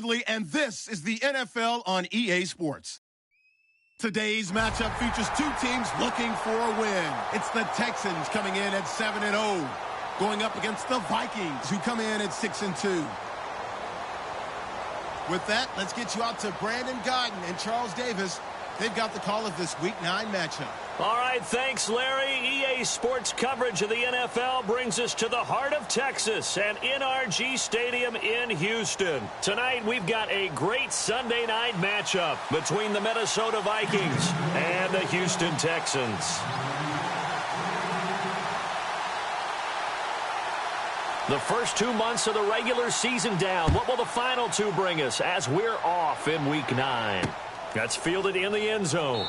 And this is the NFL on EA Sports. Today's matchup features two teams looking for a win. It's the Texans coming in at 7-0, going up against the Vikings, who come in at 6-2. With that, let's get you out to Brandon Godden and Charles Davis. They've got the call of this Week 9 matchup. All right, thanks, Larry. EA Sports coverage of the NFL brings us to the heart of Texas and NRG Stadium in Houston. Tonight, we've got a great Sunday night matchup between the Minnesota Vikings and the Houston Texans. The first 2 months of the regular season down. What will the final two bring us as we're off in Week 9? That's fielded in the end zone.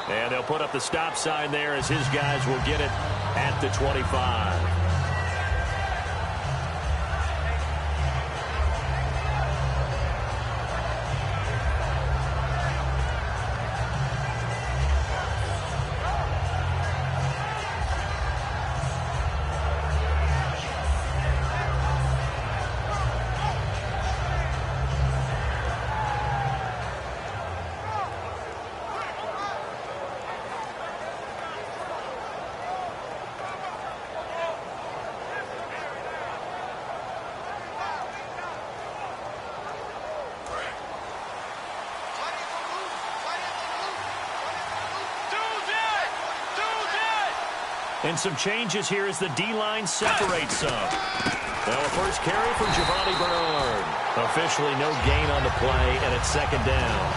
And they'll put up the stop sign there as his guys will get it at the 25. And some changes here as the D-line separates some. Now a first carry from Giovanni Bernard. Officially no gain on the play, and it's second down.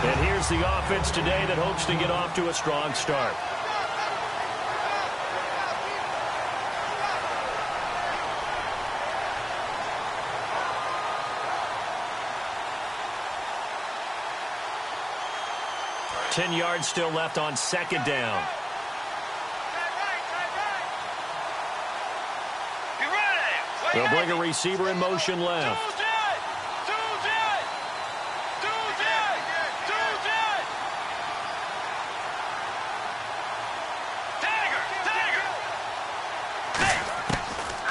And here's the offense today that hopes to get off to a strong start. Ten yards still left on second down. They'll bring a receiver in motion left.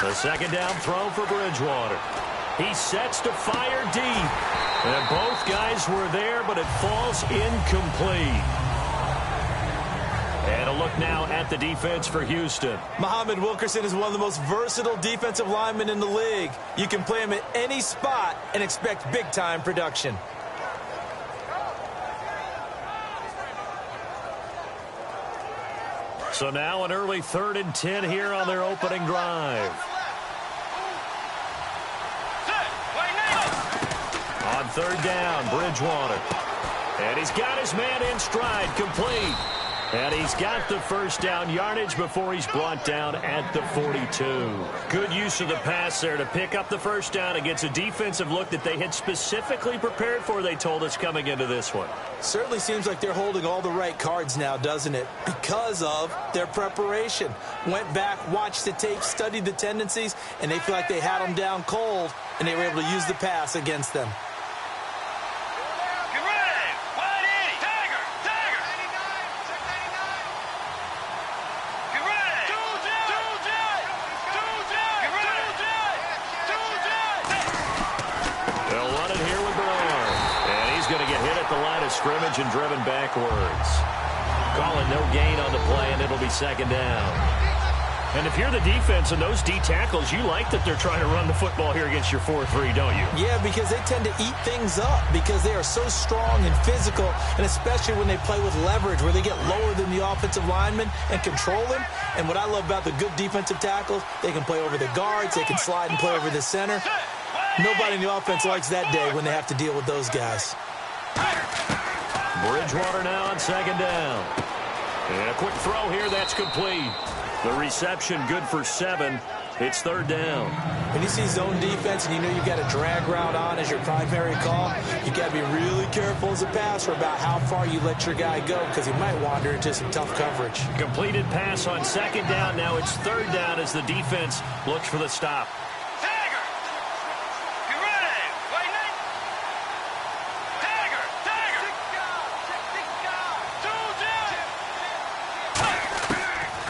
The second down throw for Bridgewater. He sets to fire deep. And both guys were there, but it falls incomplete. And a look now at the defense for Houston. Muhammad Wilkerson is one of the most versatile defensive linemen in the league. You can play him at any spot and expect big-time production. So now an early 3rd and 10 here on their opening drive. On third down, Bridgewater. And he's got his man in stride, complete. And he's got the first down yardage before he's brought down at the 42. Good use of the pass there to pick up the first down against a defensive look that they had specifically prepared for, they told us, coming into this one. Certainly seems like they're holding all the right cards now, doesn't it? Because of their preparation. Went back, watched the tape, studied the tendencies, and they feel like they had them down cold, and they were able to use the pass against them. Scrimmage and driven backwards. Calling no gain on the play, and it'll be second down. And if you're the defense and those D tackles, you like that they're trying to run the football here against your 4-3, don't you? Yeah, because they tend to eat things up because they are so strong and physical, and especially when they play with leverage where they get lower than the offensive lineman and control them. And what I love about the good defensive tackles, they can play over the guards, they can slide and play over the center. Nobody in the offense likes that day when they have to deal with those guys. Bridgewater now on second down. And a quick throw here, that's complete. The reception good for 7. It's third down. When you see zone defense and you know you've got a drag route on as your primary call, you've got to be really careful as a passer about how far you let your guy go because he might wander into some tough coverage. Completed pass on second down. Now it's third down as the defense looks for the stop.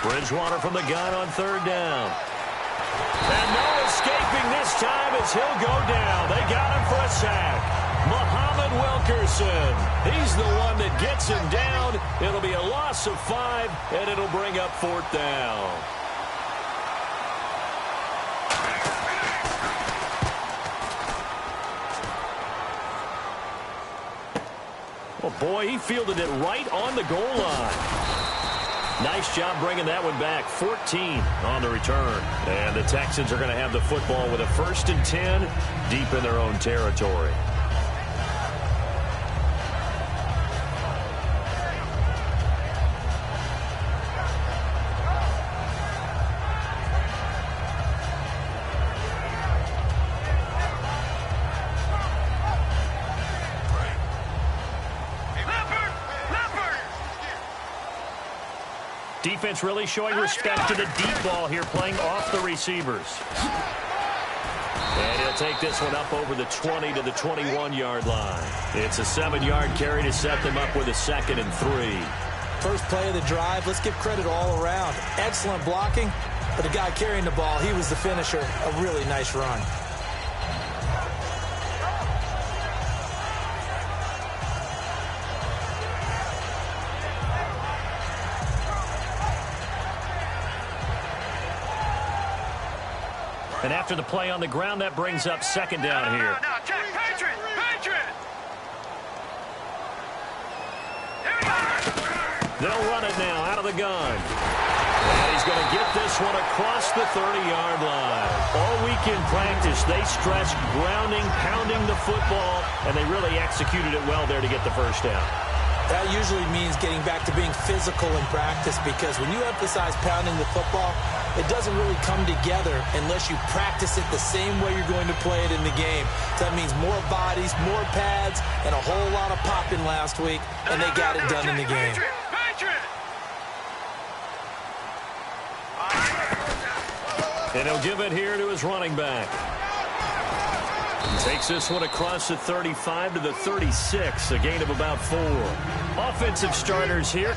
Bridgewater from the gun on third down. And no escaping this time as he'll go down. They got him for a sack. Muhammad Wilkerson. He's the one that gets him down. It'll be a loss of 5, and it'll bring up 4th down. Oh, boy, he fielded it right on the goal line. Nice job bringing that one back. 14 on the return. And the Texans are going to have the football with a 1st and 10 deep in their own territory. Defense really showing respect to the deep ball here, playing off the receivers. And he'll take this one up over the 20 to the 21-yard line. It's a 7-yard carry to set them up with a 2nd and 3. First play of the drive, let's give credit all around. Excellent blocking, but the guy carrying the ball, he was the finisher. A really nice run. And after the play on the ground, that brings up 2nd down here. They'll run it now out of the gun. And he's going to get this one across the 30-yard line. All week in practice, they stressed grounding, pounding the football, and they really executed it well there to get the 1st down. That usually means getting back to being physical in practice, because when you emphasize pounding the football, it doesn't really come together unless you practice it the same way you're going to play it in the game. So that means more bodies, more pads, and a whole lot of popping last week, and they got it done in the game. And he'll give it here to his running back. Takes this one across the 35 to the 36, a gain of about 4. Offensive starters here.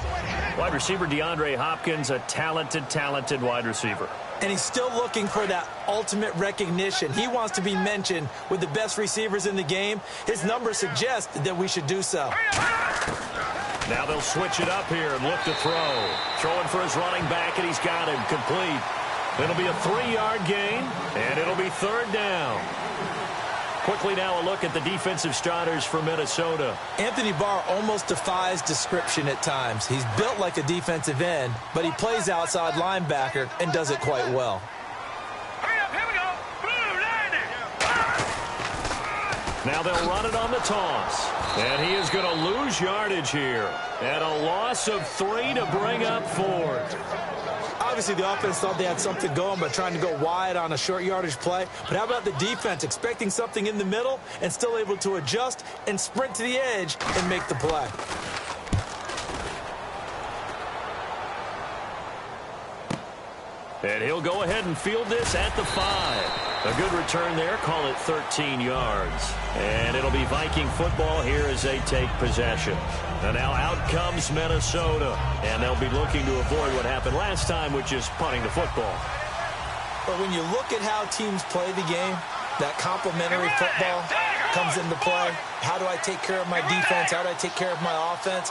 Wide receiver DeAndre Hopkins, a talented wide receiver. And he's still looking for that ultimate recognition. He wants to be mentioned with the best receivers in the game. His numbers suggest that we should do so. Now they'll switch it up here and look to throw. Throwing for his running back, and he's got him complete. It'll be a 3-yard gain, and it'll be 3rd down. Quickly now a look at the defensive starters for Minnesota. Anthony Barr almost defies description at times. He's built like a defensive end, but he plays outside linebacker and does it quite well. Now they'll run it on the toss. And he is going to lose yardage here. And a loss of 3 to bring up 4th. Obviously, the offense thought they had something going by trying to go wide on a short yardage play. But how about the defense expecting something in the middle and still able to adjust and sprint to the edge and make the play? And he'll go ahead and field this at the 5. A good return there. Call it 13 yards. And it'll be Viking football here as they take possession. And now out comes Minnesota. And they'll be looking to avoid what happened last time, which is punting the football. But when you look at how teams play the game, that complementary football comes into play. How do I take care of my defense? How do I take care of my offense?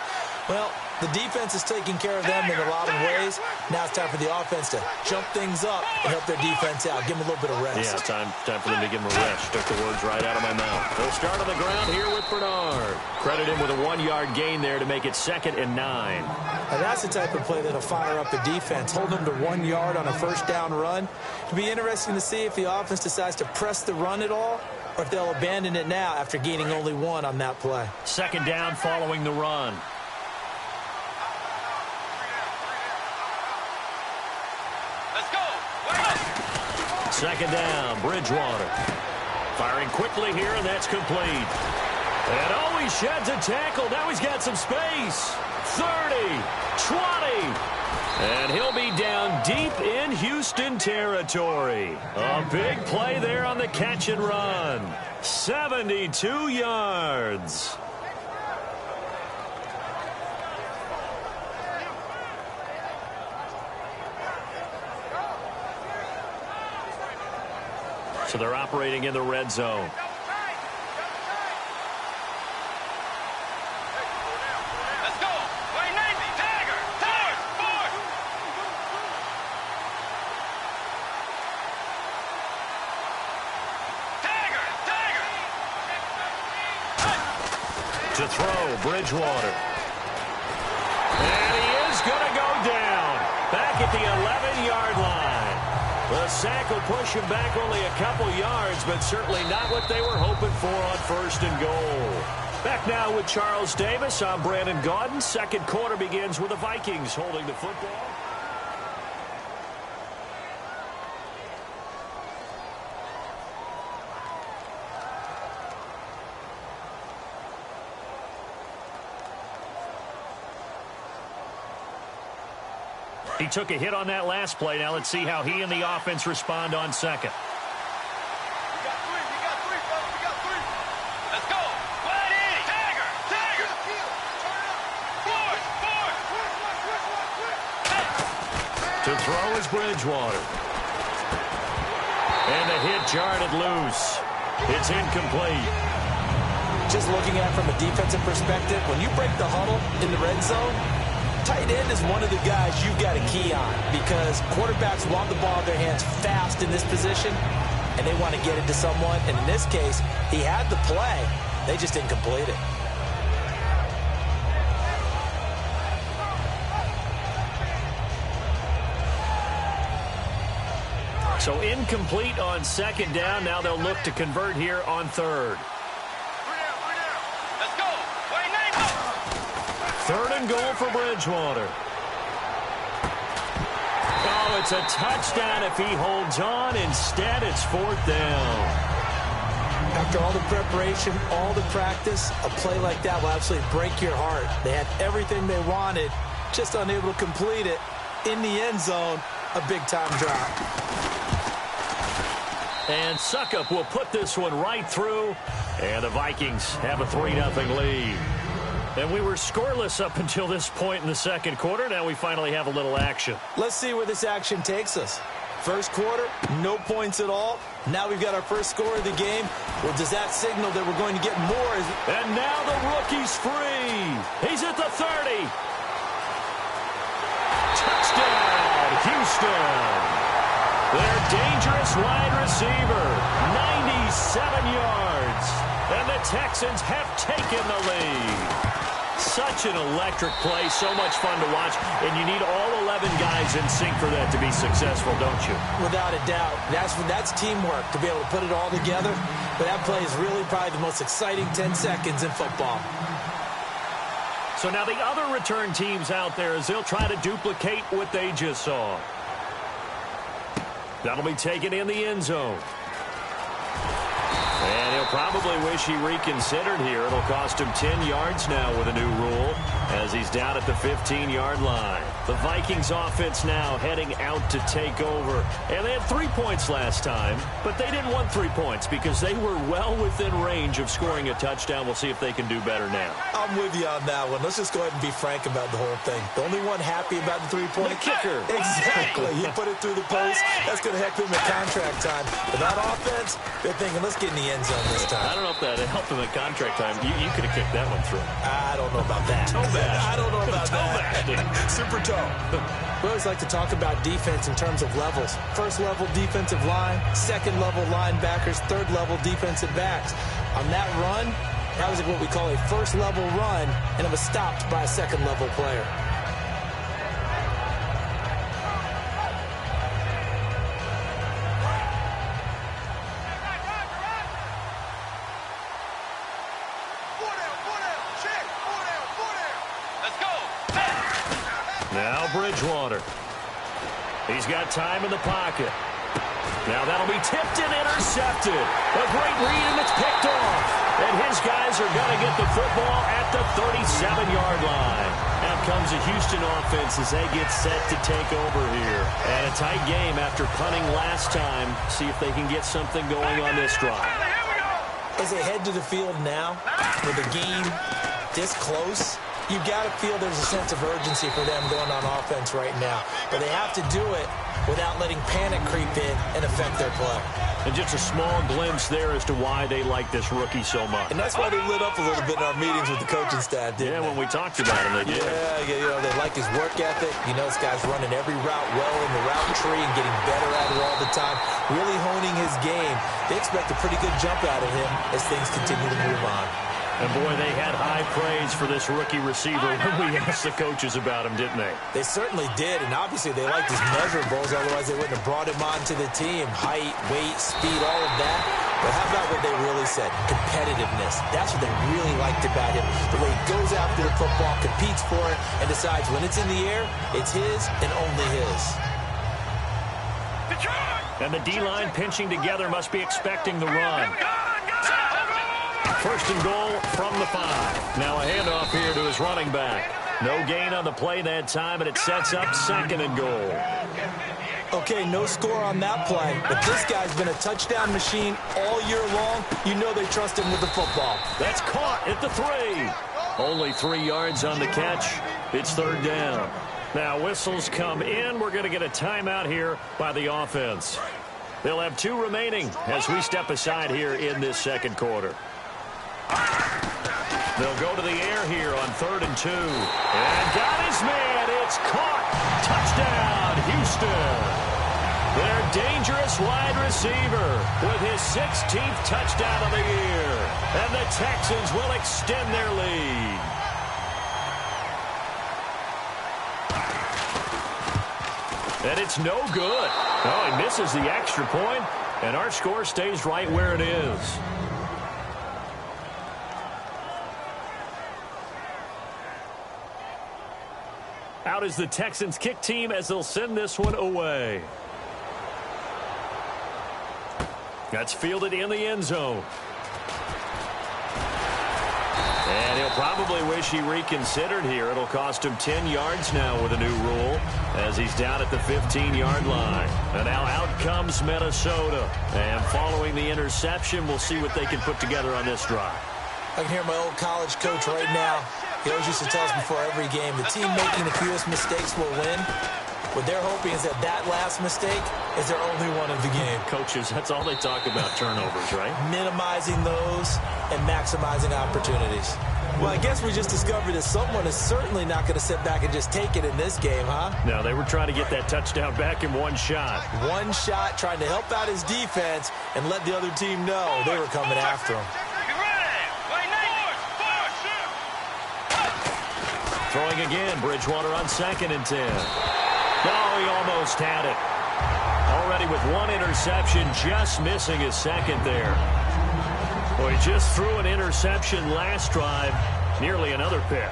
Well, the defense is taking care of them in a lot of ways. Now it's time for the offense to jump things up and help their defense out. Give them a little bit of rest. Yeah, time for them to give them a rest. Took the words right out of my mouth. They'll start on the ground here with Bernard. Credit him with a 1-yard gain there to make it 2nd and 9. And that's the type of play that'll fire up the defense. Hold them to 1 yard on a 1st down run. It'll be interesting to see if the offense decides to press the run at all, or if they'll abandon it now after gaining only 1 on that play. 2nd down following the run. Second down, Bridgewater. Firing quickly here, and that's complete. And oh, he sheds a tackle. Now he's got some space. 30, 20. And he'll be down deep in Houston territory. A big play there on the catch and run. 72 yards. So they're operating in the red zone. To throw, Bridgewater. And he is going to go down. Back at the 11-yard line. The sack will push him back only a couple yards, but certainly not what they were hoping for on 1st and goal. Back now with Charles Davis. I'm Brandon Gaudin. Second quarter begins with the Vikings holding the football. He took a hit on that last play. Now let's see how he and the offense respond on second. We got three, fellas. We got three. Let's go. Wide in. Tiger. Turn up. To throw is Bridgewater. And the hit jarred it loose. It's incomplete. Just looking at it from a defensive perspective, when you break the huddle in the red zone, tight end is one of the guys you've got a key on because quarterbacks want the ball in their hands fast in this position, and they want to get it to someone. And in this case, he had the play. They just didn't complete it. So incomplete on second down. Now they'll look to convert here on third. Let's go. Wait, name. Third and goal for Bridgewater. Oh, it's a touchdown if he holds on. Instead, it's 4th down. After all the preparation, all the practice, a play like that will absolutely break your heart. They had everything they wanted, just unable to complete it. In the end zone, a big-time drop. And Suckup will put this one right through. And the Vikings have a 3-0 lead. And we were scoreless up until this point in the second quarter. Now we finally have a little action. Let's see where this action takes us. First quarter, no points at all. Now we've got our first score of the game. Well, does that signal that we're going to get more? And now the rookie's free. He's at the 30. Touchdown, Houston. Their dangerous wide receiver, 97 yards. And the Texans have taken the lead. Such an electric play, so much fun to watch. And you need all 11 guys in sync for that to be successful, don't you? Without a doubt. That's teamwork to be able to put it all together. But that play is really probably the most exciting 10 seconds in football. So now the other return teams out there as they'll try to duplicate what they just saw. That'll be taken in the end zone. And he'll probably wish he reconsidered here. It'll cost him 10 yards now with a new rule as he's down at the 15-yard line. The Vikings offense now heading out to take over. And they had 3 points last time, but they didn't want 3 points because they were well within range of scoring a touchdown. We'll see if they can do better now. I'm with you on that one. Let's just go ahead and be frank about the whole thing. The only one happy about the three-point kicker. Exactly. He put it through the post. That's going to help him at contract time. But that offense, they're thinking, let's get in the end zone this time. I don't know if that helped him at contract time. You could have kicked that one through. I don't know about that. I don't know about that. Super toe. We always like to talk about defense in terms of levels. First level defensive line, second level linebackers, third level defensive backs. On that run, that was what we call a first level run, and it was stopped by a second level player. Now Bridgewater. He's got time in the pocket. Now that'll be tipped and intercepted. A great read, and it's picked off. And his guys are going to get the football at the 37-yard line. Out comes the Houston offense as they get set to take over here. And a tight game after punting last time. See if they can get something going on this drive. As they head to the field now, with the game this close, You got to feel there's a sense of urgency for them going on offense right now. But they have to do it without letting panic creep in and affect their play. And just a small glimpse there as to why they like this rookie so much. And that's why they lit up a little bit in our meetings with the coaching staff, didn't they? When we talked about him, they did. Yeah, they like his work ethic. You know, this guy's running every route well in the route tree and getting better at it all the time, really honing his game. They expect a pretty good jump out of him as things continue to move on. And, boy, they had high praise for this rookie receiver when we asked the coaches about him, didn't they? They certainly did, and obviously they liked his measurables, otherwise they wouldn't have brought him onto the team. Height, weight, speed, all of that. But how about what they really said? Competitiveness. That's what they really liked about him. The way he goes after the football, competes for it, and decides when it's in the air, it's his and only his. And the D-line pinching together must be expecting the run. First and goal from the 5. Now a handoff here to his running back. No gain on the play that time, and it sets up second and goal. Okay, no score on that play, but this guy's been a touchdown machine all year long. You know they trust him with the football. That's caught at the 3. Only 3 yards on the catch. It's third down. Now whistles come in. We're going to get a timeout here by the offense. They'll have 2 remaining as we step aside here in this second quarter. They'll go to the air here on 3rd and 2. And got his man. It's caught. Touchdown, Houston. Their dangerous wide receiver with his 16th touchdown of the year. And the Texans will extend their lead. And it's no good. Oh, he misses the extra point, and our score stays right where it is. Out is the Texans kick team as they'll send this one away. That's fielded in the end zone. And he'll probably wish he reconsidered here. It'll cost him 10 yards now with a new rule as he's down at the 15-yard line. And now out comes Minnesota. And following the interception, we'll see what they can put together on this drive. I can hear my old college coach right now. He always used to tell us before every game, the team making the fewest mistakes will win. What they're hoping is that that last mistake is their only one of the game. Coaches, that's all they talk about, turnovers, right? Minimizing those and maximizing opportunities. Well, I guess we just discovered that someone is certainly not going to sit back and just take it in this game, huh? No, they were trying to get that touchdown back in one shot. One shot, trying to help out his defense and let the other team know they were coming after him. Throwing again, Bridgewater on 2nd and 10. Oh, he almost had it. Already with 1 interception, just missing his 2nd there. Well, he just threw an interception last drive, nearly another pick.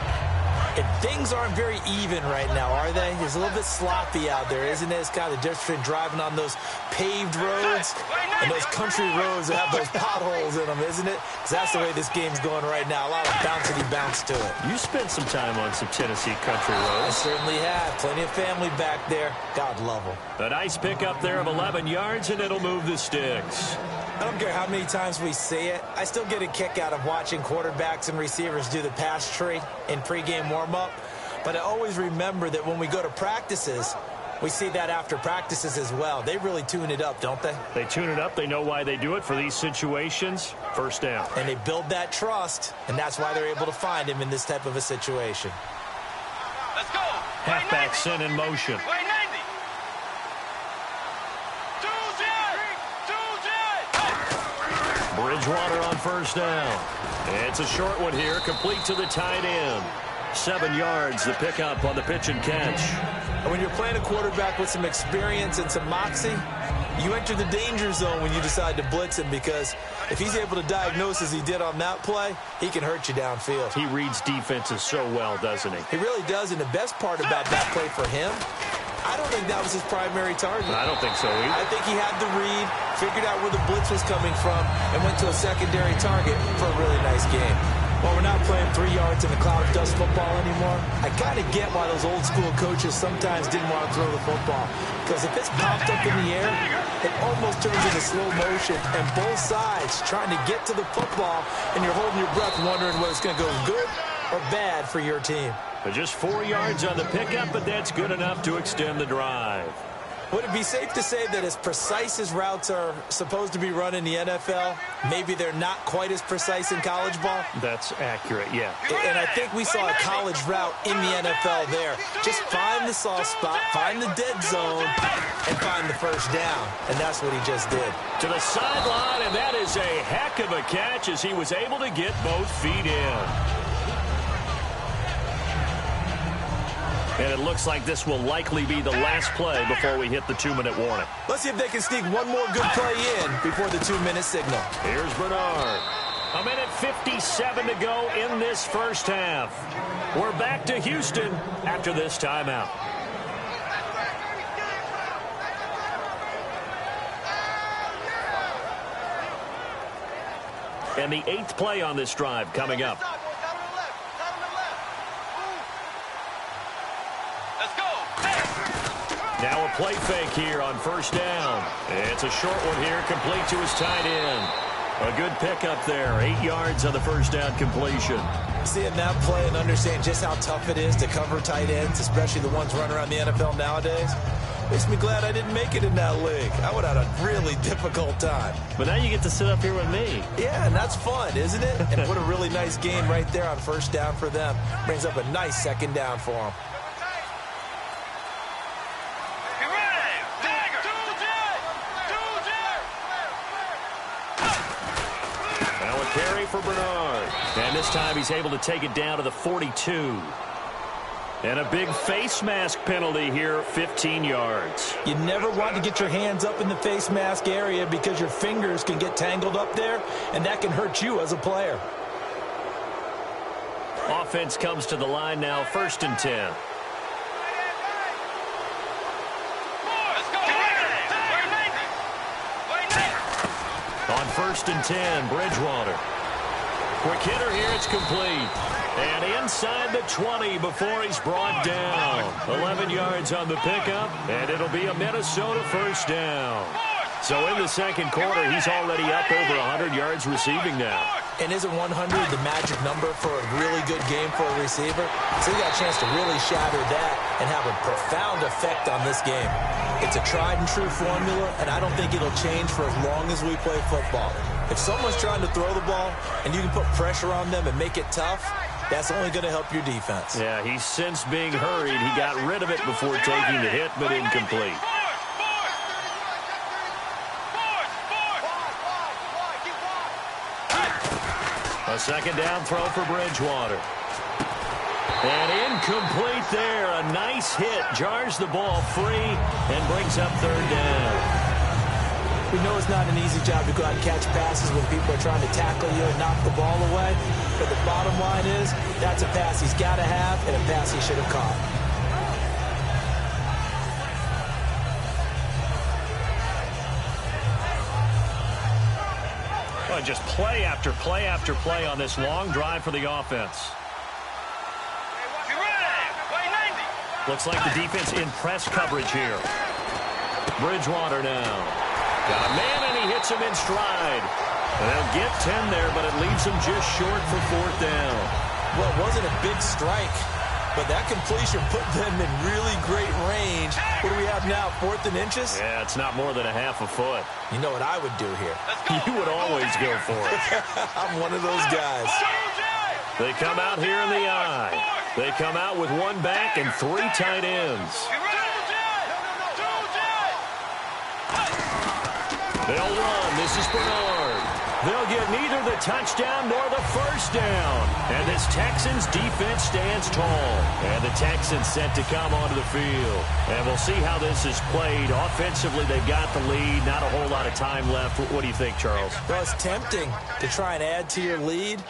And things aren't very even right now, are they? It's a little bit sloppy out there, isn't it? It's kind of the difference between driving on those paved roads and those country roads that have those potholes in them, isn't it? Because that's the way this game's going right now. A lot of bouncy bounce to it. You spent some time on some Tennessee country roads. I certainly have. Plenty of family back there. God love them. A nice pickup there of 11 yards, and it'll move the sticks. I don't care how many times we see it. I still get a kick out of watching quarterbacks and receivers do the pass tree in pregame warm-up. But I always remember that when we go to practices, we see that after practices as well. They really tune it up, don't they? They tune it up. They know why they do it for these situations. First down. And they build that trust, and that's why they're able to find him in this type of a situation. Let's go. Halfback sent in motion. Bridgewater on first down. It's a short one here, complete to the tight end. 7 yards, the pickup on the pitch and catch. And when you're playing a quarterback with some experience and some moxie, you enter the danger zone when you decide to blitz him, because if he's able to diagnose as he did on that play, he can hurt you downfield. He reads defenses so well, doesn't he? He really does, and the best part about that play for him, I don't think that was his primary target. I don't think so either. I think he had the read, figured out where the blitz was coming from, and went to a secondary target for a really nice game. While we're not playing 3 yards in a cloud of dust football anymore, I kind of get why those old school coaches sometimes didn't want to throw the football. Because if it's popped up in the air, it almost turns into slow motion, and both sides trying to get to the football, and you're holding your breath wondering whether it's going to go good or bad for your team. Just 4 yards on the pickup, but that's good enough to extend the drive. Would it be safe to say that as precise as routes are supposed to be run in the NFL, maybe they're not quite as precise in college ball? That's accurate, yeah. And I think we saw a college route in the NFL there. Just find the soft spot, find the dead zone, and find the first down. And that's what he just did. To the sideline, and that is a heck of a catch as he was able to get both feet in. And it looks like this will likely be the last play before we hit the 2-minute warning. Let's see if they can sneak one more good play in before the 2-minute signal. Here's Bernard. 1:57 to go in this first half. We're back to Houston after this timeout. And the 8th play on this drive coming up. Now a play fake here on first down. It's a short one here, complete to his tight end. A good pickup there, 8 yards on the first down completion. Seeing that play and understand just how tough it is to cover tight ends, especially the ones running around the NFL nowadays, makes me glad I didn't make it in that league. I would have had a really difficult time. But now you get to sit up here with me. Yeah, and that's fun, isn't it? And what a really nice game right there on first down for them. Brings up a nice second down for them. Carry for Bernard. And this time he's able to take it down to the 42. And a big face mask penalty here, 15 yards. You never want to get your hands up in the face mask area because your fingers can get tangled up there, and that can hurt you as a player. Offense comes to the line now, 1st and 10. On 1st and 10, Bridgewater. Quick hitter here, it's complete. And inside the 20 before he's brought down. 11 yards on the pickup, and it'll be a Minnesota first down. So in the second quarter, he's already up over 100 yards receiving now. And isn't 100 the magic number for a really good game for a receiver? So he got a chance to really shatter that and have a profound effect on this game. It's a tried and true formula, and I don't think it'll change for as long as we play football. If someone's trying to throw the ball and you can put pressure on them and make it tough, that's only going to help your defense. Yeah, he's since being hurried. He got rid of it before taking the hit, but incomplete. A second down throw for Bridgewater. And incomplete there. A nice hit. Jars the ball free and brings up 3rd down. We know it's not an easy job to go out and catch passes when people are trying to tackle you and knock the ball away. But the bottom line is, that's a pass he's got to have and a pass he should have caught. Well, just play after play after play on this long drive for the offense. Looks like the defense in press coverage here. Bridgewater now. Got a man, and he hits him in stride. And they'll get 10 there, but it leaves him just short for 4th down. Well, it wasn't a big strike, but that completion put them in really great range. What do we have now, 4th and inches? Yeah, it's not more than a half a foot. You know what I would do here? You would always go for it. I'm one of those guys. They come out here in the eye. They come out with 1 back and 3 tight ends. They'll run. This is Bernard. They'll get neither the touchdown nor the first down. And this Texans defense stands tall. And the Texans set to come onto the field. And we'll see how this is played. Offensively, they've got the lead. Not a whole lot of time left. What do you think, Charles? Well, it's tempting to try and add to your lead.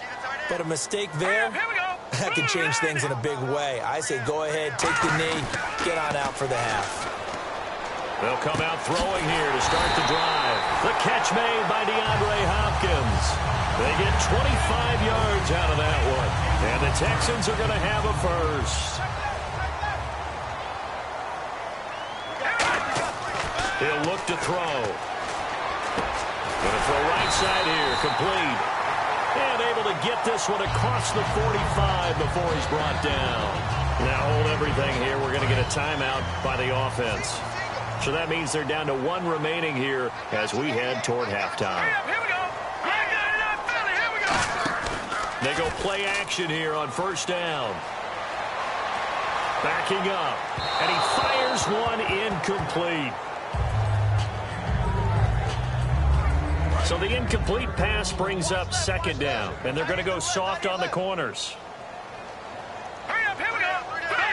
But a mistake there, that can change things in a big way. I say go ahead, take the knee, get on out for the half. They'll come out throwing here to start the drive. The catch made by DeAndre Hopkins. They get 25 yards out of that one. And the Texans are going to have a first. He'll look to throw. Going to throw right side here, complete. And able to get this one across the 45 before he's brought down. Now hold everything here. We're going to get a timeout by the offense. So that means they're down to one remaining here as we head toward halftime. Here we go. Here we go. They go play action here on first down. Backing up. And he fires one incomplete. So the incomplete pass brings up second down. And they're going to go soft on the corners. Hurry up. Here we go. Here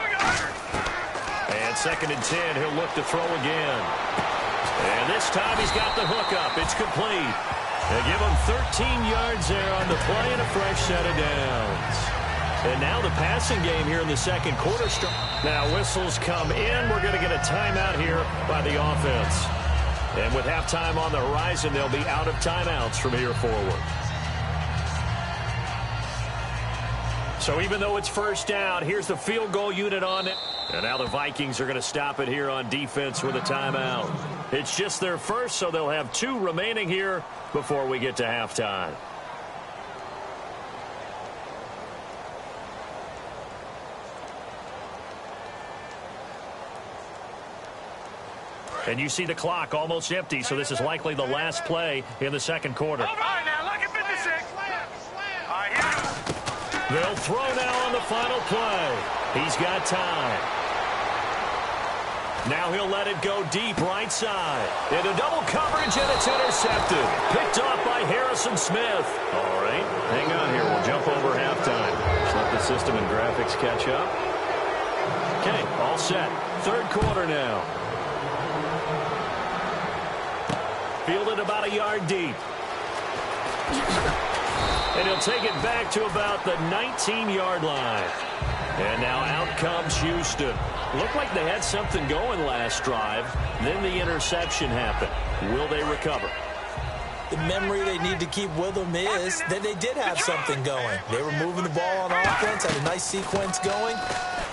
we go. And 2nd and 10, he'll look to throw again. And this time he's got the hookup. It's complete. They give him 13 yards there on the play and a fresh set of downs. And now the passing game here in the second quarter. Now whistles come in. We're going to get a timeout here by the offense. And with halftime on the horizon, they'll be out of timeouts from here forward. So even though it's first down, here's the field goal unit on it. And now the Vikings are going to stop it here on defense with a timeout. It's just their first, so they'll have 2 remaining here before we get to halftime. And you see the clock almost empty, so this is likely the last play in the second quarter. All right, now look at 56. All right, here. They'll throw now on the final play. He's got time. Now he'll let it go deep right side. Into double coverage, and it's intercepted. Picked off by Harrison Smith. All right, hang on here. We'll jump over halftime. Just let the system and graphics catch up. Okay, all set. Third quarter now. Fielded about a yard deep. And he'll take it back to about the 19-yard line. And now out comes Houston. Looked like they had something going last drive. Then the interception happened. Will they recover? The memory they need to keep with them is that they did have something going. They were moving the ball on offense, had a nice sequence going.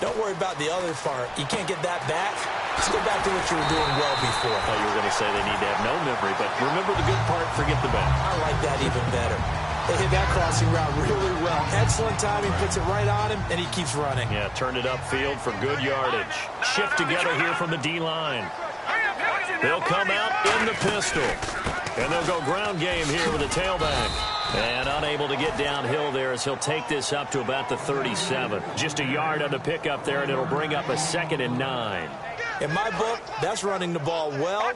Don't worry about the other part. You can't get that back. Let's go back to what you were doing well before. I thought you were going to say they need to have no memory, but remember the good part, forget the bad. I like that even better. They hit that crossing route really well. Excellent timing, puts it right on him, and he keeps running. Yeah, turned it upfield for good yardage. Shift together here from the D-line. They'll come out in the pistol. And they'll go ground game here with a tailback. And unable to get downhill there as he'll take this up to about the 37. Just a yard on the pickup there, and it'll bring up a 2nd and 9. In my book, that's running the ball well,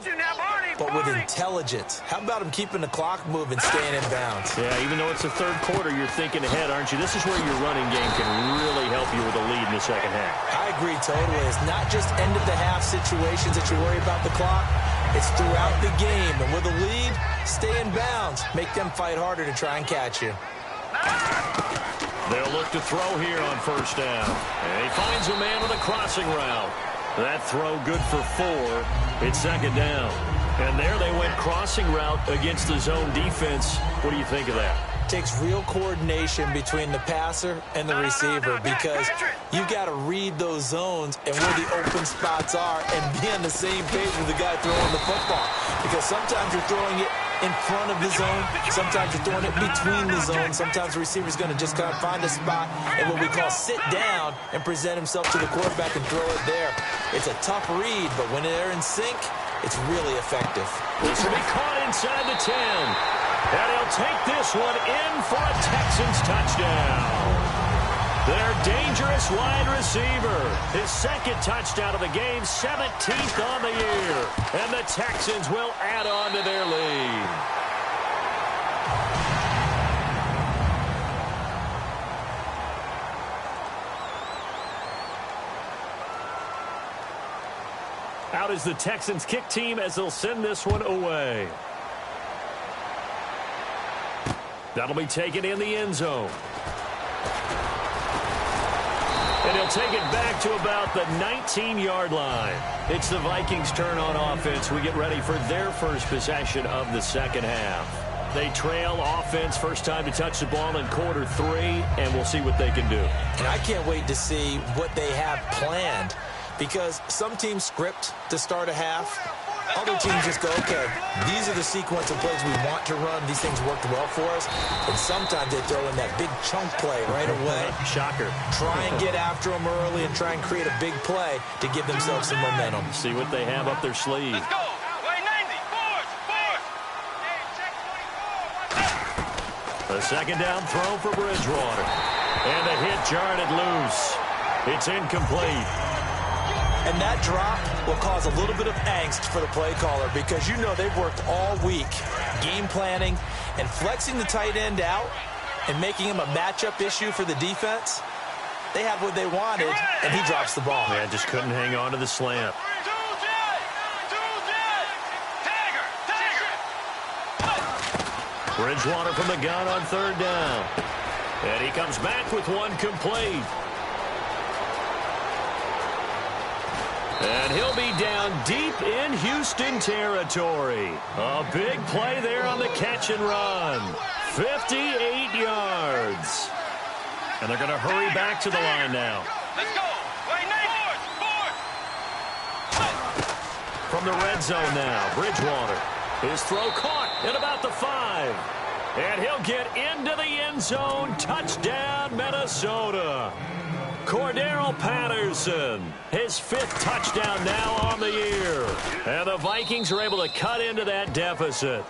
but with intelligence. How about him keeping the clock moving, staying in bounds? Yeah, even though it's the third quarter, you're thinking ahead, aren't you? This is where your running game can really help you with a lead in the second half. I agree totally. It's not just end-of-the-half situations that you worry about the clock. It's throughout the game. And with a lead, stay in bounds. Make them fight harder to try and catch you. They'll look to throw here on first down. And he finds a man with a crossing route. That throw good for 4. It's second down. And there they went crossing route against the zone defense. What do you think of that? Takes real coordination between the passer and the receiver because you've got to read those zones and where the open spots are and be on the same page with the guy throwing the football. Because sometimes you're throwing it in front of the zone. Sometimes you're throwing it between the zones. Sometimes the receiver's going to just kind of find a spot and what we call sit down and present himself to the quarterback and throw it there. It's a tough read, but when they're in sync, it's really effective. This will be caught inside the 10. And he'll take this one in for a Texans touchdown. Their dangerous wide receiver. His 2nd touchdown of the game, 17th on the year. And the Texans will add on to their lead. Out is the Texans kick team as they'll send this one away. That'll be taken in the end zone. And he'll take it back to about the 19-yard line. It's the Vikings' turn on offense. We get ready for their first possession of the second half. They trail offense, first time to touch the ball in quarter 3, and we'll see what they can do. And I can't wait to see what they have planned because some teams script to start a half. Other teams just go, okay, these are the sequence of plays we want to run. These things worked well for us. And sometimes they throw in that big chunk play right away. Shocker. Try and get after them early and try and create a big play to give themselves some momentum. See what they have up their sleeve. Let's go. Way 90. Force. Hey, check 24. A second down throw for Bridgewater. And the hit jarred it loose. It's incomplete. And that drop will cause a little bit of angst for the play caller because you know they've worked all week game planning and flexing the tight end out and making him a matchup issue for the defense. They have what they wanted, and he drops the ball. Yeah, just couldn't hang on to the slant. Bridgewater from the gun on third down. And he comes back with one complete. And he'll be down deep in Houston territory. A big play there on the catch and run. 58 yards. And they're going to hurry back to the line now. Let's go. Way 90. From the red zone now, Bridgewater. His throw caught at about the 5. And he'll get into the end zone. Touchdown, Minnesota. Cordero Patterson, his 5th touchdown now on the year. And the Vikings are able to cut into that deficit.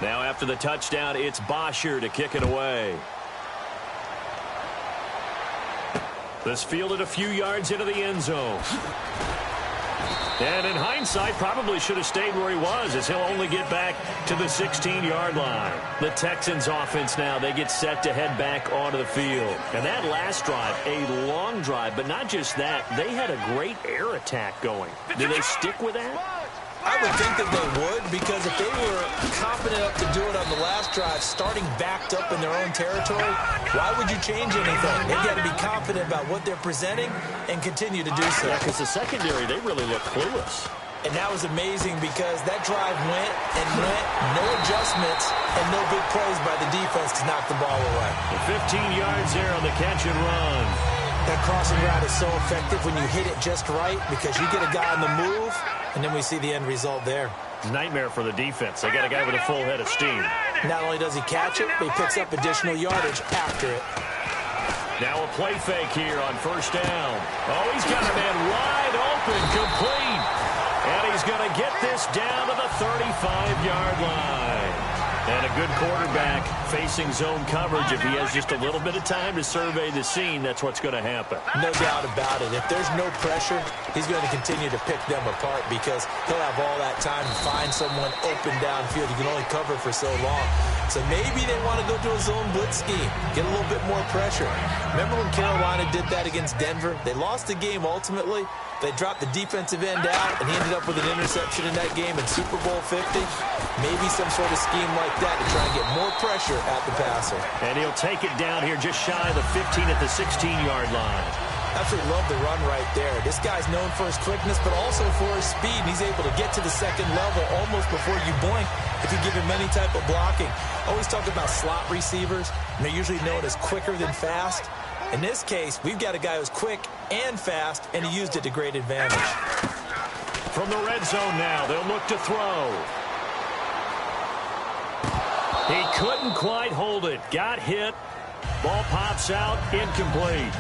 Now after the touchdown, it's Bosher to kick it away. This fielded a few yards into the end zone. And in hindsight, probably should have stayed where he was, as he'll only get back to the 16-yard line. The Texans offense now, they get set to head back onto the field. And that last drive, a long drive, but not just that, they had a great air attack going. Do they stick with that? I would think that they would, because if they were confident enough to do it on the last drive, starting backed up in their own territory, why would you change anything? They've got to be confident about what they're presenting and continue to do so. Yeah, because the secondary, they really look clueless. And that was amazing because that drive went and went, no adjustments, and no big plays by the defense to knock the ball away. 15 yards there on the catch and run. That crossing route is so effective when you hit it just right because you get a guy on the move, and then we see the end result there. Nightmare for the defense. They got a guy with a full head of steam. Not only does he catch it, but he picks up additional yardage after it. Now a play fake here on first down. Oh, he's got a man wide open, complete. And he's going to get this down to the 35-yard line. And a good quarterback facing zone coverage. If he has just a little bit of time to survey the scene, that's what's going to happen. No doubt about it. If there's no pressure, he's going to continue to pick them apart because he'll have all that time to find someone open downfield. He can only cover for so long. So maybe they want to go to a zone blitz scheme, get a little bit more pressure. Remember when Carolina did that against Denver? They lost the game ultimately. They dropped the defensive end out, and he ended up with an interception in that game in Super Bowl 50. Maybe some sort of scheme like that to try and get more pressure at the passer. And he'll take it down here just shy of the 15 at the 16-yard line. Absolutely love the run right there. This guy's known for his quickness, but also for his speed. And he's able to get to the second level almost before you blink if you give him any type of blocking. Always talk about slot receivers, and they're usually known as quicker than fast. In this case, we've got a guy who's quick and fast, and he used it to great advantage. From the red zone now, they'll look to throw. He couldn't quite hold it. Got hit. Ball pops out. Incomplete.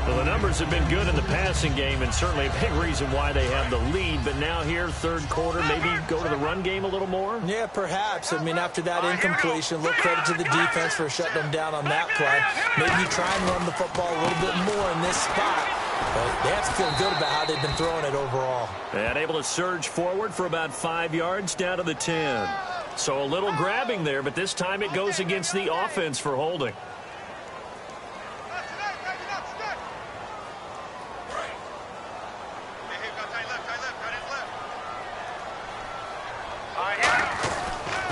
Well, the numbers have been good in the passing game, and certainly a big reason why they have the lead. But now here, third quarter, maybe go to the run game a little more? Yeah, perhaps. I mean, after that incompletion, a little credit to the defense for shutting them down on that play. Maybe you try and run the football a little bit more in this spot. But they have to feel good about how they've been throwing it overall. And able to surge forward for about 5 yards down to the 10. So a little grabbing there, but this time it goes against the offense for holding.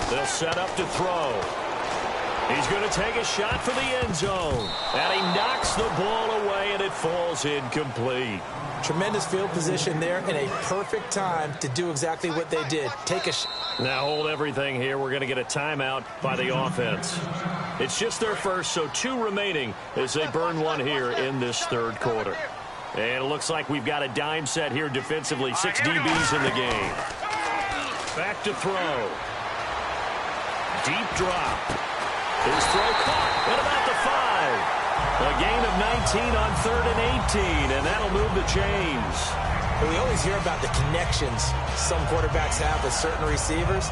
They'll set up to throw. He's going to take a shot for the end zone. And he knocks the ball away, and it falls incomplete. Tremendous field position there and a perfect time to do exactly what they did. Take a shot. Now hold everything here. We're going to get a timeout by the offense. It's just their first, so 2 remaining as they burn one here in this third quarter. And it looks like we've got a dime set here defensively. 6 DBs in the game. Back to throw. Deep drop. His throw caught at about the 5. A gain of 19 on 3rd and 18, and that'll move the chains. Well, we always hear about the connections some quarterbacks have with certain receivers.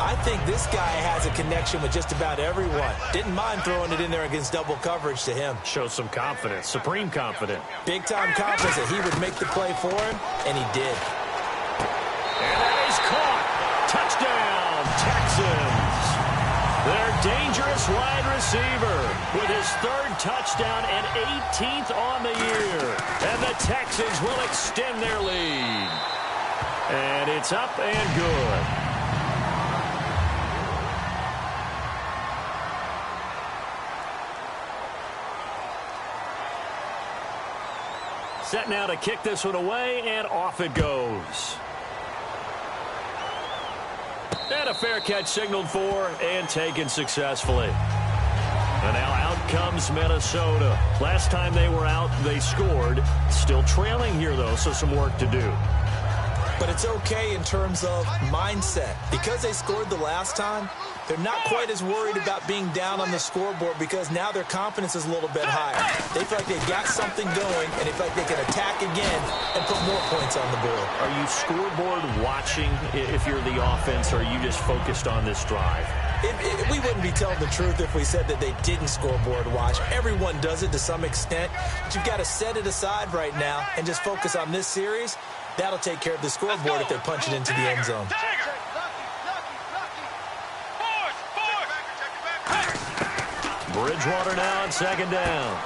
I think this guy has a connection with just about everyone. Didn't mind throwing it in there against double coverage to him. Shows some confidence, supreme confidence. Big-time confidence that he would make the play for him, and he did. And that is caught. Touchdown, Texans. Their dangerous wide receiver with his 3rd touchdown and 18th on the year. And the Texans will extend their lead. And it's up and good. Set now to kick this one away, and off it goes. And a fair catch signaled for and taken successfully. And now out comes Minnesota. Last time they were out, they scored. Still trailing here, though, so some work to do. But it's okay in terms of mindset. Because they scored the last time, they're not quite as worried about being down on the scoreboard because now their confidence is a little bit higher. They feel like they've got something going, and they feel like they can attack again and put more points on the board. Are you scoreboard watching if you're the offense, or are you just focused on this drive? We wouldn't be telling the truth if we said that they didn't scoreboard watch. Everyone does it to some extent, but you've got to set it aside right now and just focus on this series. That'll take care of the scoreboard if they punch it into the end zone. Bridgewater now on 2nd down.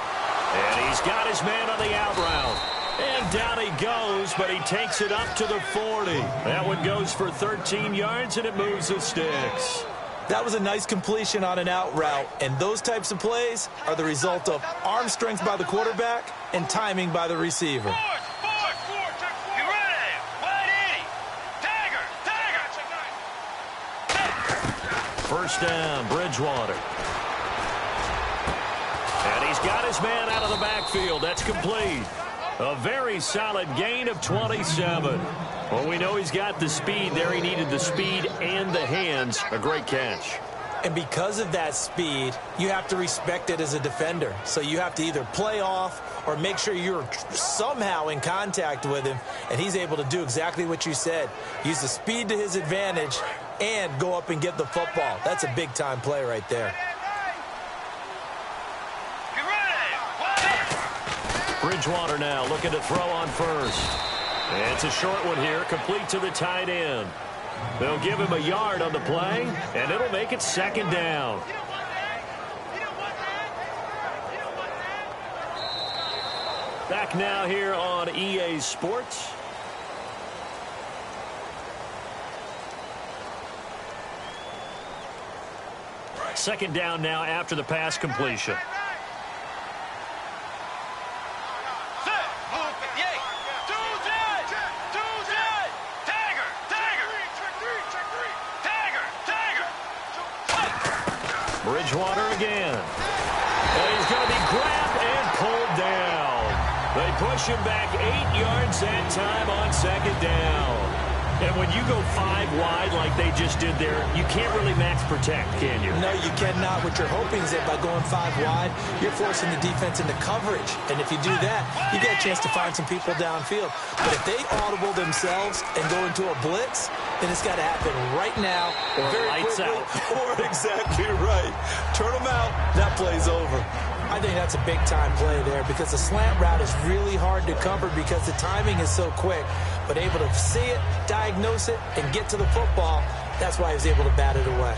And he's got his man on the out route. And down he goes, but he takes it up to the 40. That one goes for 13 yards, and it moves the sticks. That was a nice completion on an out route, and those types of plays are the result of arm strength by the quarterback and timing by the receiver. First down, Bridgewater. And he's got his man out of the backfield. That's complete. A very solid gain of 27. Well, we know he's got the speed there. He needed the speed and the hands. A great catch. And because of that speed, you have to respect it as a defender. So you have to either play off or make sure you're somehow in contact with him. And he's able to do exactly what you said. Use the speed to his advantage and go up and get the football. That's a big-time play right there. Bridgewater now looking to throw on first. And it's a short one here, complete to the tight end. They'll give him a yard on the play, and it'll make it 2nd down. Back now here on EA Sports. Second down now after the pass completion. Bridgewater again. And he's going to be grabbed and pulled down. They push him back 8 yards that time on 2nd down. And when you go 5 wide like they just did there, you can't really max protect, can you? No, you cannot. What you're hoping is that by going 5 wide, you're forcing the defense into coverage. And if you do that, you get a chance to find some people downfield. But if they audible themselves and go into a blitz, then it's got to happen right now. Or very lights quickly, out. Or exactly right. Turn them out. That play's over. I think that's a big-time play there because the slant route is really hard to cover because the timing is so quick. But able to see it, diagnose it, and get to the football, that's why he was able to bat it away.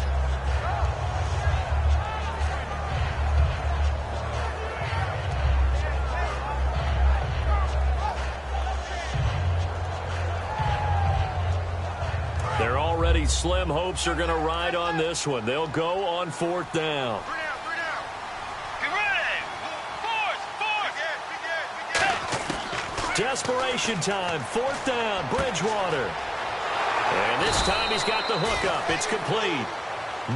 They're already slim hopes are going to ride on this one. They'll go on 4th down. Desperation time, 4th down, Bridgewater. And this time he's got the hook up. It's complete.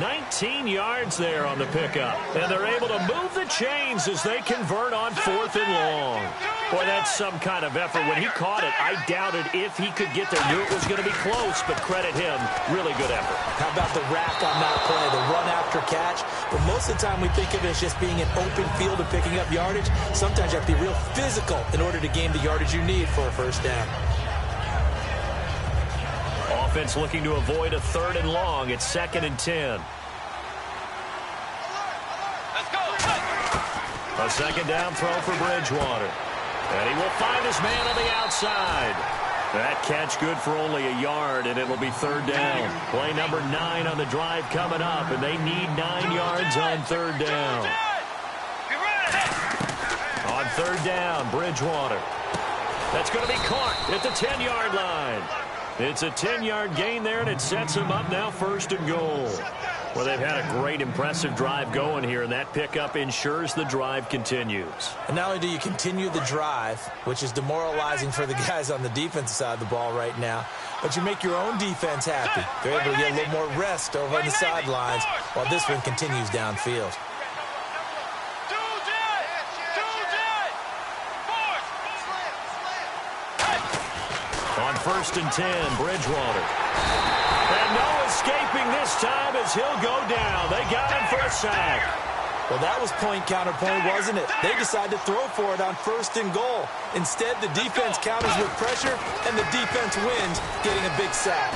19 yards there on the pickup. And they're able to move the chains as they convert on 4th and long. Boy, that's some kind of effort. When he caught it, I doubted if he could get there. Knew it was going to be close, but credit him. Really good effort. How about the rack on that play, the run after catch? But most of the time we think of it as just being an open field and picking up yardage. Sometimes you have to be real physical in order to gain the yardage you need for a first down. Offense looking to avoid a 3rd and long. It's 2nd and 10. Let's go. A 2nd down throw for Bridgewater. And he will find his man on the outside. That catch good for only a yard, and it'll be 3rd down. Play number 9 on the drive coming up, and they need 9 yards on 3rd down. On 3rd down, Bridgewater. That's going to be caught at the 10-yard line. It's a 10-yard gain there, and it sets them up now 1st and goal. Well, they've had a great, impressive drive going here, and that pickup ensures the drive continues. And not only do you continue the drive, which is demoralizing for the guys on the defensive side of the ball right now, but you make your own defense happy. They're able to get a little more rest over on the sidelines while this one continues downfield. On 1st and 10, Bridgewater. And no escaping this time as he'll go down. They got him for a sack. Well, that was point counterpoint, wasn't it? They decided to throw for it on 1st and goal. Instead, the defense counters with pressure, and the defense wins, getting a big sack.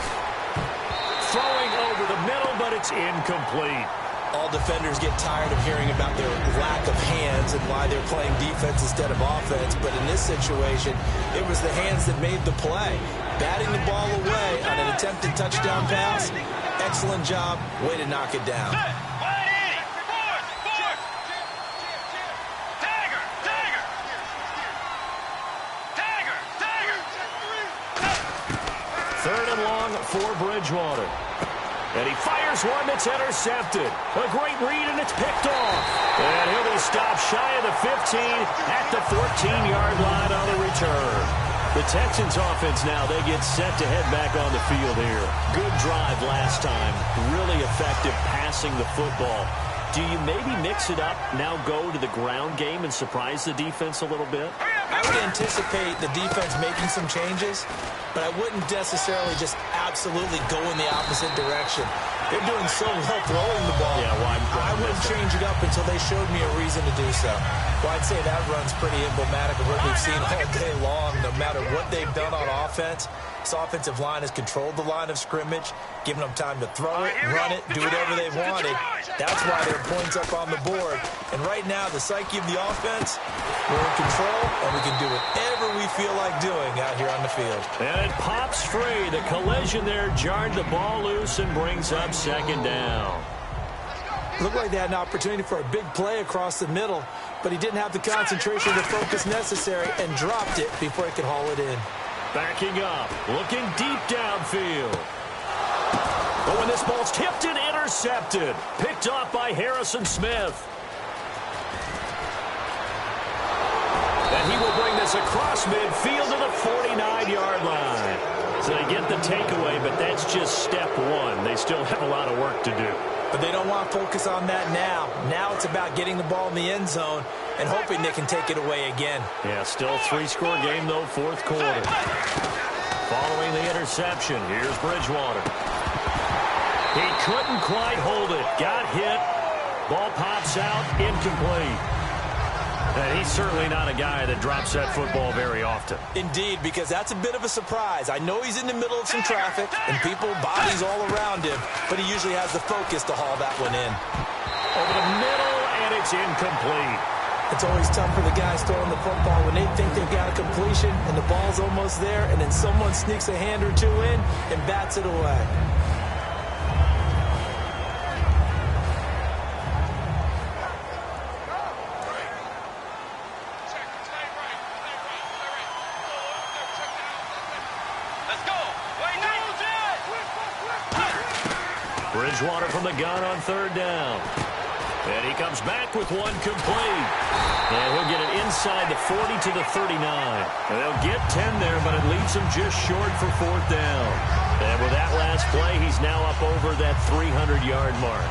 Throwing over the middle, but it's incomplete. All defenders get tired of hearing about their lack of hands and why they're playing defense instead of offense. But in this situation, it was the hands that made the play. Batting the ball away on an attempted touchdown pass. Excellent job. Way to knock it down. Third and long for Bridgewater. And he fires one that's intercepted. A great read, and it's picked off. And he'll be stopped shy of the 15 at the 14-yard line on the return. The Texans offense now, they get set to head back on the field here. Good drive last time. Really effective passing the football. Do you maybe mix it up, now go to the ground game and surprise the defense a little bit? I would anticipate the defense making some changes, but I wouldn't necessarily just absolutely go in the opposite direction. They're doing so well throwing the ball. Yeah, well, I wouldn't change it up until they showed me a reason to do so. Well, I'd say that run's pretty emblematic of what we've seen all day long. No matter what they've done on offense, this offensive line has controlled the line of scrimmage, giving them time to throw it, run it, do whatever they wanted. That's why there are points up on the board. And right now, the psyche of the offense, we're in control, and we can do whatever we feel like doing out here on the field. And it pops free. The collision there jarred the ball loose and brings up 2nd down. Looked like they had an opportunity for a big play across the middle, but he didn't have the concentration or the focus necessary and dropped it before he could haul it in. Backing up, looking deep downfield. Oh, and this ball's tipped and intercepted. Picked off by Harrison Smith. And he will bring this across midfield to the 49-yard line. So they get the takeaway, but that's just step one. They still have a lot of work to do. But they don't want to focus on that now. Now it's about getting the ball in the end zone and hoping they can take it away again. Yeah, still a 3-score game, though, 4th quarter. Following the interception, here's Bridgewater. He couldn't quite hold it. Got hit. Ball pops out. Incomplete. And he's certainly not a guy that drops that football very often. Indeed, because that's a bit of a surprise. I know he's in the middle of some traffic and people, bodies all around him, but he usually has the focus to haul that one in. Over the middle, and it's incomplete. It's always tough for the guys throwing the football when they think they've got a completion and the ball's almost there, and then someone sneaks a hand or two in and bats it away. Bridgewater from the gun on 3rd down. And he comes back with one complete. And he'll get it inside the 40 to the 39. And they'll get 10 there, but it leaves them just short for 4th down. And with that last play, he's now up over that 300-yard mark.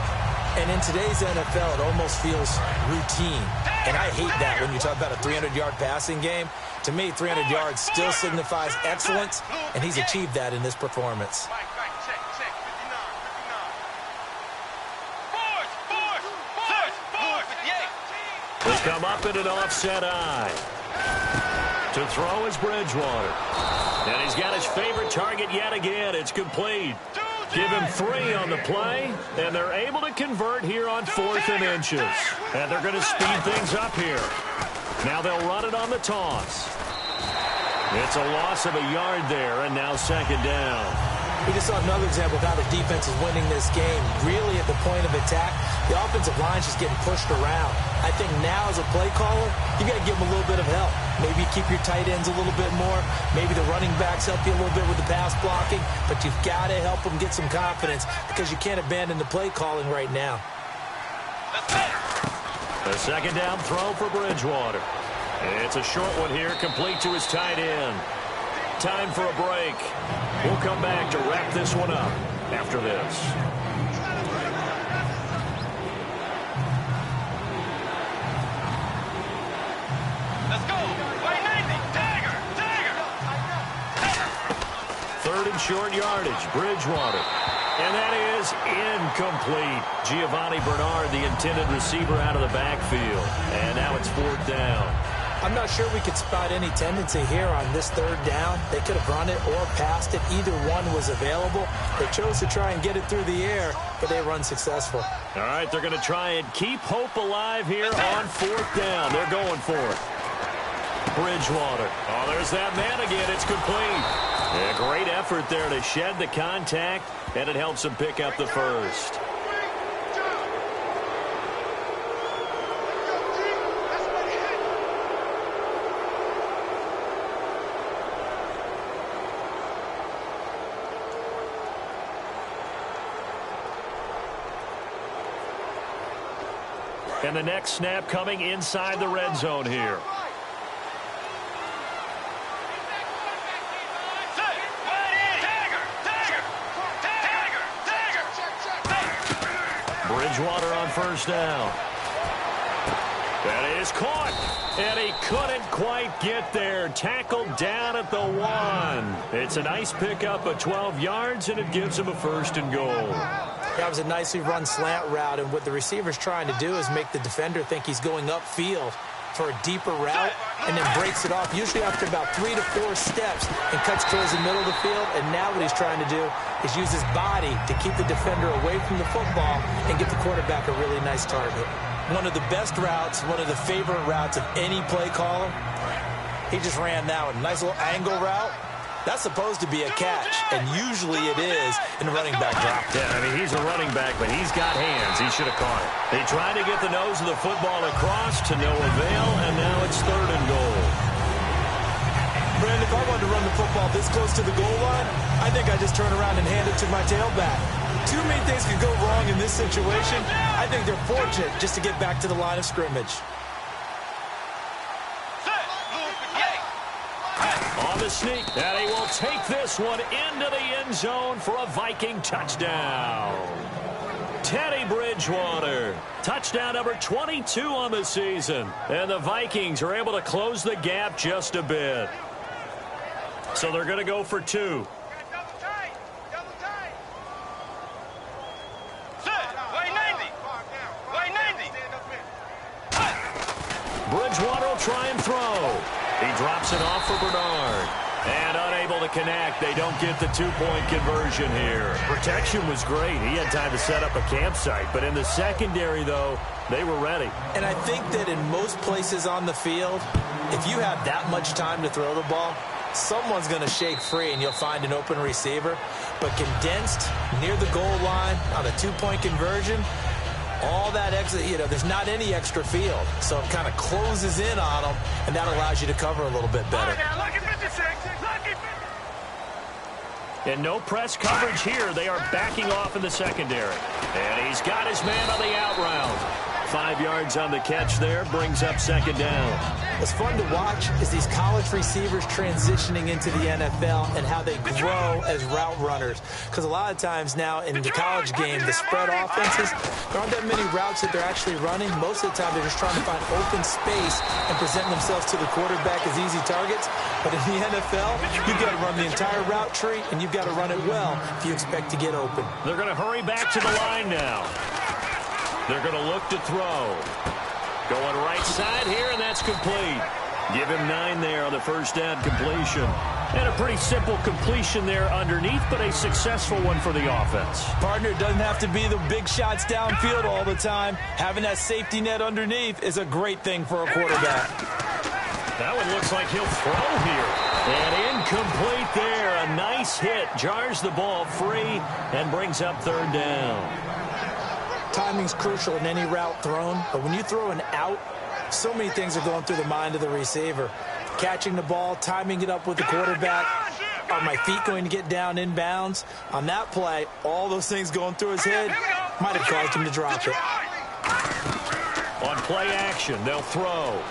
And in today's NFL, it almost feels routine. And I hate that when you talk about a 300-yard passing game. To me, 300 yards still signifies excellence, and he's achieved that in this performance. They come up in an offset eye. To throw is Bridgewater. And he's got his favorite target yet again. It's complete. Give him 3 on the play, and they're able to convert here on 4th and inches. And they're going to speed things up here. Now they'll run it on the toss. It's a loss of a yard there, and now 2nd down. We just saw another example of how the defense is winning this game. Really at the point of attack, the offensive line's just getting pushed around. I think now as a play caller, you got to give them a little bit of help. Maybe keep your tight ends a little bit more. Maybe the running backs help you a little bit with the pass blocking. But you've got to help them get some confidence because you can't abandon the play calling right now. A 2nd down throw for Bridgewater. It's a short one here, complete to his tight end. Time for a break. We'll come back to wrap this one up after this. Let's go. 190. Dagger. Dagger. 3rd and short yardage. Bridgewater. And that is incomplete. Giovanni Bernard, the intended receiver, out of the backfield. And now it's 4th down. I'm not sure we could spot any tendency here on this 3rd down. They could have run it or passed it. Either one was available. They chose to try and get it through the air, but they run successful. All right, they're going to try and keep hope alive here on 4th down. They're going for it. Bridgewater. Oh, there's that man again. It's complete. A great effort there to shed the contact, and it helps him pick up the first. And the next snap coming inside the red zone here. Bridgewater on 1st down. That is caught. And he couldn't quite get there. Tackled down at the 1. It's a nice pickup of 12 yards, and it gives him a 1st and goal. That was a nicely run slant route, and what the receiver's trying to do is make the defender think he's going upfield for a deeper route and then breaks it off, usually after about 3 to 4 steps, and cuts towards the middle of the field. And now what he's trying to do is use his body to keep the defender away from the football and get the quarterback a really nice target. One of the best routes, one of the favorite routes of any play caller. He just ran that one. Nice little angle route. That's supposed to be a catch, and usually it is in a running back drop. Yeah, I mean, he's a running back, but he's got hands. He should have caught it. They tried to get the nose of the football across to no avail, and now it's 3rd and goal. Brandon, if I wanted to run the football this close to the goal line, I think I just turn around and hand it to my tailback. Too many things could go wrong in this situation. I think they're fortunate just to get back to the line of scrimmage. On the sneak, and he will take this one into the end zone for a Viking touchdown. Teddy Bridgewater, touchdown number 22 on the season. And the Vikings are able to close the gap just a bit. So they're going to go for 2. Bridgewater will try and throw. He drops it off for Bernard. And unable to connect. They don't get the 2-point conversion here. Protection was great. He had time to set up a campsite. But in the secondary, though, they were ready. And I think that in most places on the field, if you have that much time to throw the ball, someone's going to shake free and you'll find an open receiver. But condensed near the goal line on a 2-point conversion, all that extra, there's not any extra field. So it kind of closes in on them, and that allows you to cover a little bit better. And no press coverage here. They are backing off in the secondary. And he's got his man on the out route. 5 yards on the catch there, brings up second down. What's fun to watch is these college receivers transitioning into the NFL and how they grow as route runners. Because a lot of times now in the college game, the spread offenses, there aren't that many routes that they're actually running. Most of the time, they're just trying to find open space and present themselves to the quarterback as easy targets. But in the NFL, you've got to run the entire route tree, and you've got to run it well if you expect to get open. They're going to hurry back to the line now. They're going to look to throw. Going right side here, and that's complete. Give him 9 there on the first down completion. And a pretty simple completion there underneath, but a successful one for the offense. Partner, it doesn't have to be the big shots downfield all the time. Having that safety net underneath is a great thing for a quarterback. That one looks like he'll throw here. And incomplete there. A nice hit. Jars the ball free and brings up third down. Timing's crucial in any route thrown, but when you throw an out, so many things are going through the mind of the receiver. Catching the ball, timing it up with the quarterback. Are my feet going to get down inbounds? On that play, all those things going through his head might have caused him to drop it. On play action, they'll throw.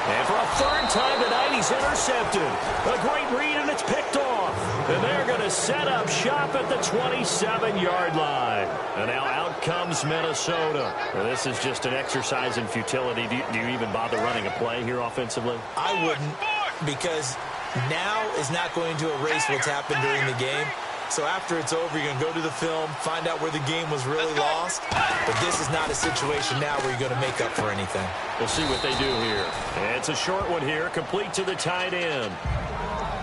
And for a third time tonight, he's intercepted. A great read, and it's picked off. And they're going to set up shop at the 27-yard line. And now out comes Minnesota. Now, this is just an exercise in futility. Do you even bother running a play here offensively? I wouldn't, because now is not going to erase what's happened during the game. So after it's over, you're going to go to the film, find out where the game was really lost. But this is not a situation now where you're going to make up for anything. We'll see what they do here. And it's a short one here, complete to the tight end.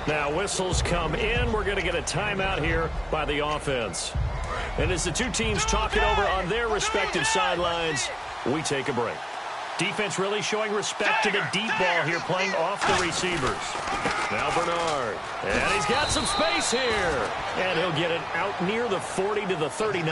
Now whistles come in. We're going to get a timeout here by the offense. And as the two teams talk it over on their respective sidelines, we take a break. Defense really showing respect to the deep ball here, playing off the receivers. Now Bernard. And he's got some space here. And he'll get it out near the 40 to the 39.